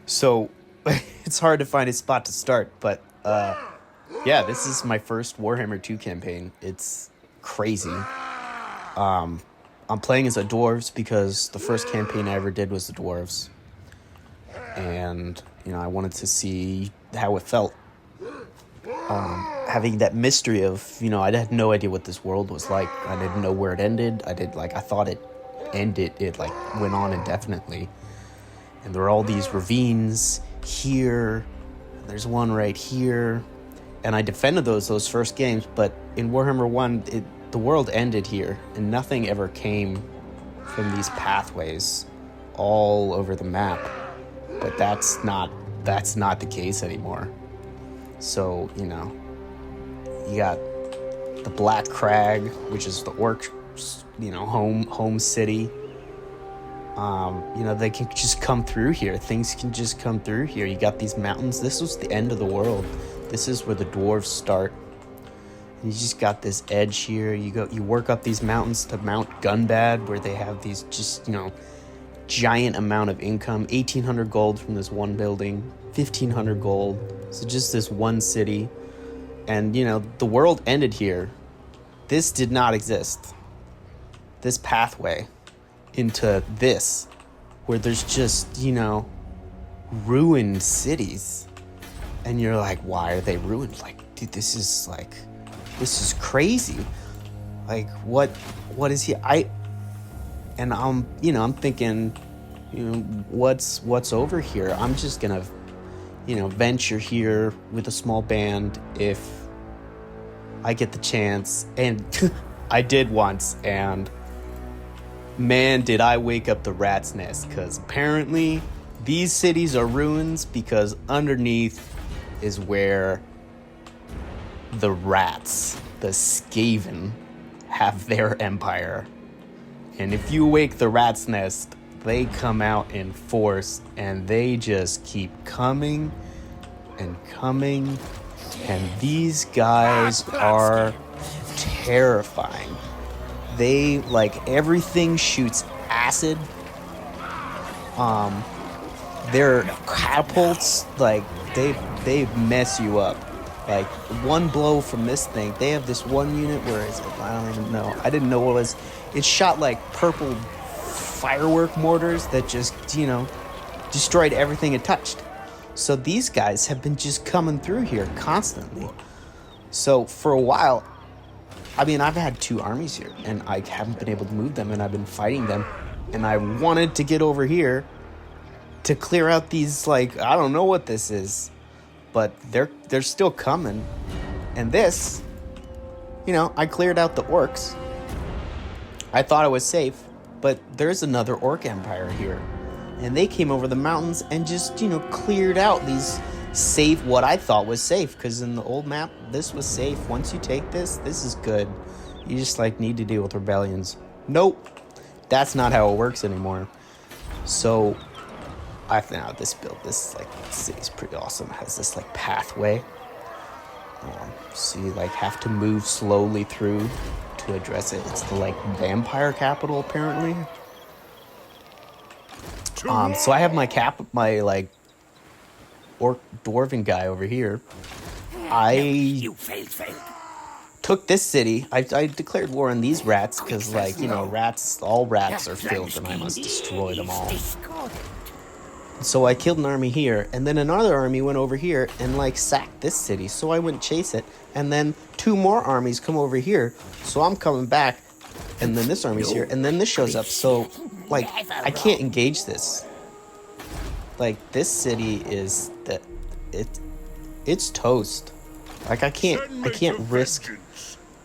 So it's hard to find a spot to start, but yeah, this is my first Warhammer 2 campaign. It's crazy. I'm playing as a dwarves because the first campaign I ever did was the dwarves. And, I wanted to see how it felt. Having that mystery of, I had no idea what this world was like. I didn't know where it ended. I thought it ended, it went on indefinitely. And there are all these ravines here. There's one right here. And I defended those first games, but in Warhammer 1, the world ended here, and nothing ever came from these pathways all over the map. But that's not the case anymore. So, you got the Black Crag, which is the orc, home city. They can just come through here. Things can just come through here. You got these mountains. This was the end of the world. This is where the dwarves start. And you just got this edge here. You work up these mountains to Mount Gunbad, where they have these just, giant amount of income. 1,800 gold from this one building. 1,500 gold. So just this one city. And, the world ended here. This did not exist. This pathway into this, where there's just, ruined cities. And you're like, why are they ruined? Like, dude, this is crazy. Like, what is here? I'm thinking, what's over here? I'm just gonna, venture here with a small band if I get the chance. And I did once, and man, did I wake up the rat's nest, because apparently these cities are ruins because underneath is where the rats, the Skaven, have their empire. And if you wake the rat's nest, they come out in force, and they just keep coming and coming. And these guys are terrifying. They, everything shoots acid. Their catapults, they mess you up. Like, one blow from this thing. They have this one unit, where is it? I don't even know. I didn't know what it was. It shot purple firework mortars that just, destroyed everything it touched. So these guys have been just coming through here constantly. So for a while, I've had 2 armies here, and I haven't been able to move them, and I've been fighting them. And I wanted to get over here to clear out these, I don't know what this is, but they're still coming. And this, I cleared out the orcs. I thought it was safe, but there's another orc empire here. And they came over the mountains and just, cleared out these safe, what I thought was safe, because in the old map, this was safe. Once you take this is good. You just, need to deal with rebellions. Nope. That's not how it works anymore. So I found out this city's pretty awesome. It has this pathway. So you have to move slowly through to address it. It's the vampire capital, apparently. So I have my orc dwarven guy over here. You failed. Took this city. I declared war on these rats because, rats, all rats are filth, and I must destroy them all. So I killed an army here, and then another army went over here and, sacked this city. So I went chase it, and then 2 more armies come over here. So I'm coming back, and then this army's here, and then this shows up. So, I can't engage this. This city is it's toast. I can't risk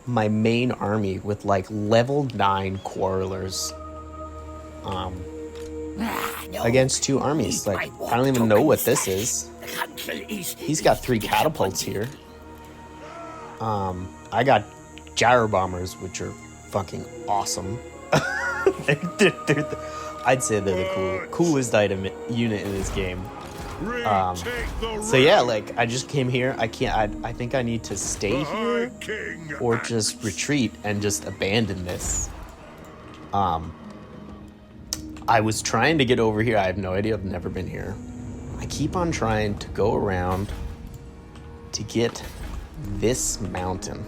my main army with level 9 quarrelers against 2 armies. I don't even know what this is. He's got 3 catapults here. I got gyro bombers, which are fucking awesome. I'd say they're the coolest unit in this game. So yeah, I just came here. I think I need to stay here or just retreat and just abandon this. I was trying to get over here. I have no idea. I've never been here. I keep on trying to go around to get this mountain.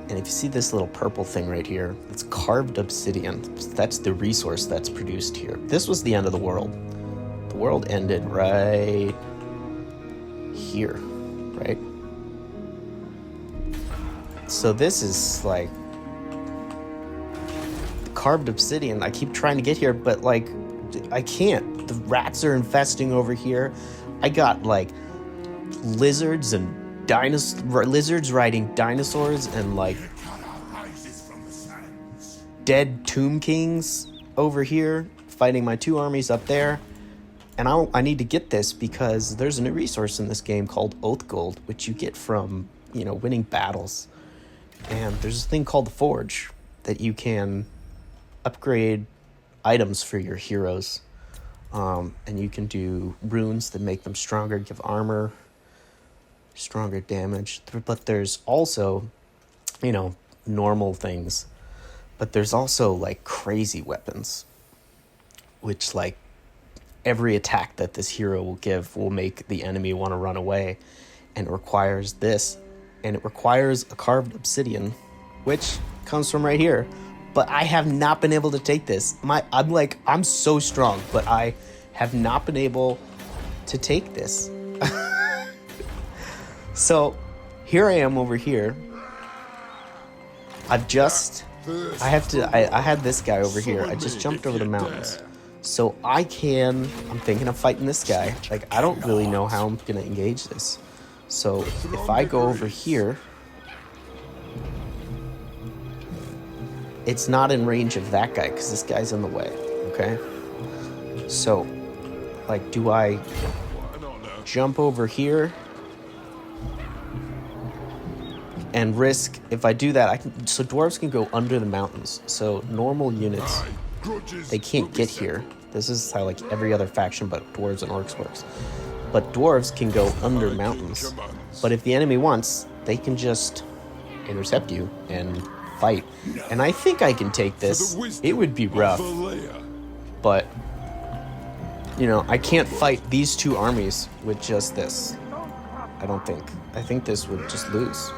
And if you see this little purple thing right here, it's carved obsidian. That's the resource that's produced here. This was the end of the world. The world ended right here, right? So this is like carved obsidian. I keep trying to get here, but like I can't. The rats are infesting over here. I got like lizards and lizards riding dinosaurs and like dead tomb kings over here fighting my 2 armies up there. And I need to get this because there's a new resource in this game called Oath Gold, which you get from, you know, winning battles. And there's a thing called the Forge that you can upgrade items for your heroes. And you can do runes that make them stronger, give armor, stronger damage. But there's also, you know, normal things. But there's also like crazy weapons, which like every attack that this hero will give will make the enemy want to run away. And it requires this. And it requires a carved obsidian, which comes from right here. But I have not been able to take this. I'm so strong, but I have not been able to take this. So here I am over here. I had this guy over here. I just jumped over the mountains. So I'm thinking of fighting this guy. Like, I don't really know how I'm going to engage this. So if I go over here, it's not in range of that guy because this guy's in the way, okay? So, like, do I jump over here and risk, if I do that, so dwarves can go under the mountains. So normal units, they can't get here. This is how like every other faction but dwarves and orcs works. But dwarves can go under mountains. But if the enemy wants, they can just intercept you and fight. And I think I can take this. It would be rough. But, you know, I can't fight these 2 armies with just this. I don't think. I think this would just lose.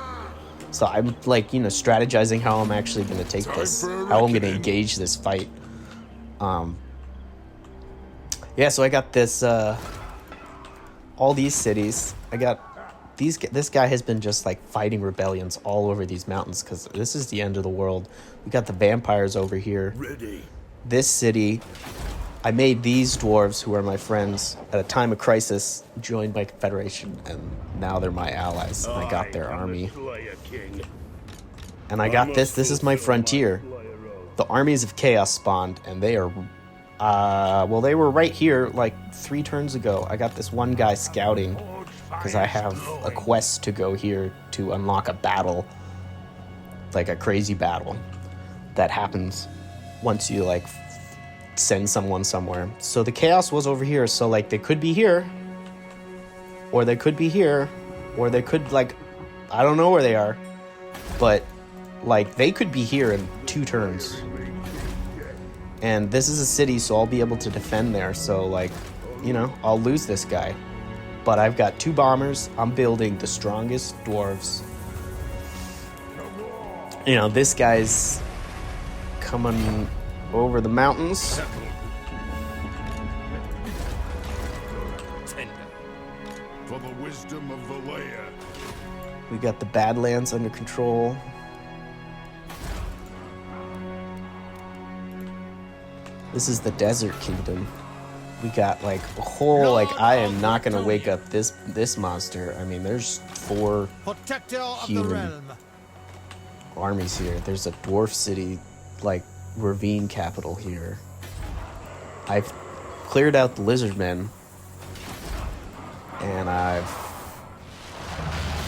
So I'm like, you know, strategizing how I'm actually going to take this. How I'm going to engage this fight. Yeah, so I got this... all these cities. I got this guy has been just like fighting rebellions all over these mountains because this is the end of the world. We got the vampires over here. Ready. This city, I made these dwarves who are my friends at a time of crisis, joined my confederation, and now they're my allies. And I got their army. And I got this. This is my frontier. The armies of chaos spawned, and they are well, they were right here like 3 turns ago. I got this one guy scouting because I have a quest to go here to unlock a battle, like a crazy battle that happens once you like send someone somewhere. So the chaos was over here. So like they could be here, or they could be here, or they could like, I don't know where they are, but like they could be here in 2 turns. And this is a city, so I'll be able to defend there. So, like, you know, I'll lose this guy. But I've got 2 bombers. I'm building the strongest dwarves. You know, this guy's coming over the mountains. For the wisdom of Valea. We got the Badlands under control. This is the Desert Kingdom. We got like a whole, like, I am not gonna wake up this monster. I mean, there's 4 human armies here. There's a dwarf city, like, ravine capital here. I've cleared out the lizard men. And I've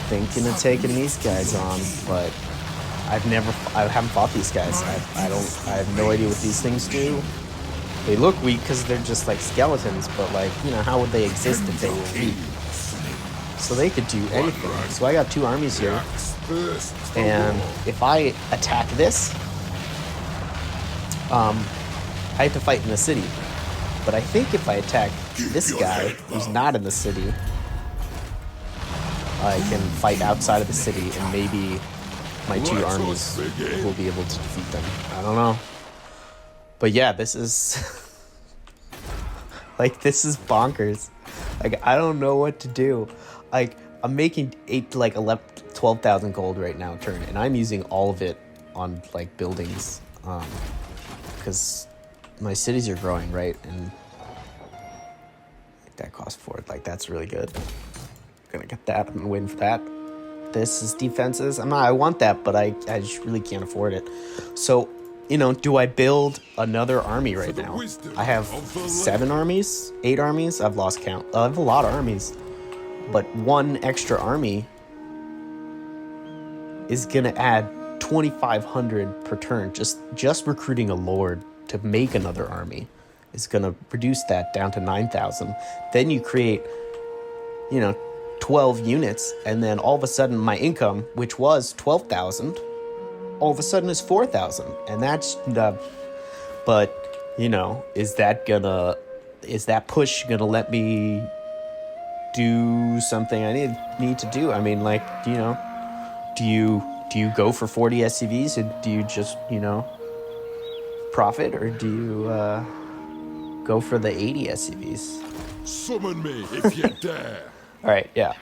thinking of taking these guys on, but I haven't fought these guys. I have no idea what these things do. They look weak because they're just like skeletons, but like, you know, how would they exist if they were weak? So they could do anything. So I got 2 armies here, and if I attack this, I have to fight in the city. But I think if I attack this guy, who's not in the city, I can fight outside of the city, and maybe my two armies will be able to defeat them. I don't know. But yeah, this is... like, this is bonkers. Like, I don't know what to do. Like, I'm making 12,000 gold right now turn, and I'm using all of it on, like, buildings. Because my cities are growing, right? And that costs 4. Like, that's really good. Gonna get that and win for that. This is defenses. I want that, but I just really can't afford it. So, you know, do I build another army right now? I have 7 armies, 8 armies. I've lost count. I have a lot of armies, but one extra army is gonna add 2,500 per turn. Just recruiting a lord to make another army is gonna reduce that down to 9,000. Then you create, you know, 12 units, and then all of a sudden my income, which was 12,000, all of a sudden is 4,000, and that's but you know, is that push gonna let me do something I need to do? I mean, like, you know, do you go for 40 SCVs, or do you just, you know, profit, or do you go for the 80 SCVs? Summon me if you dare. All right, yeah.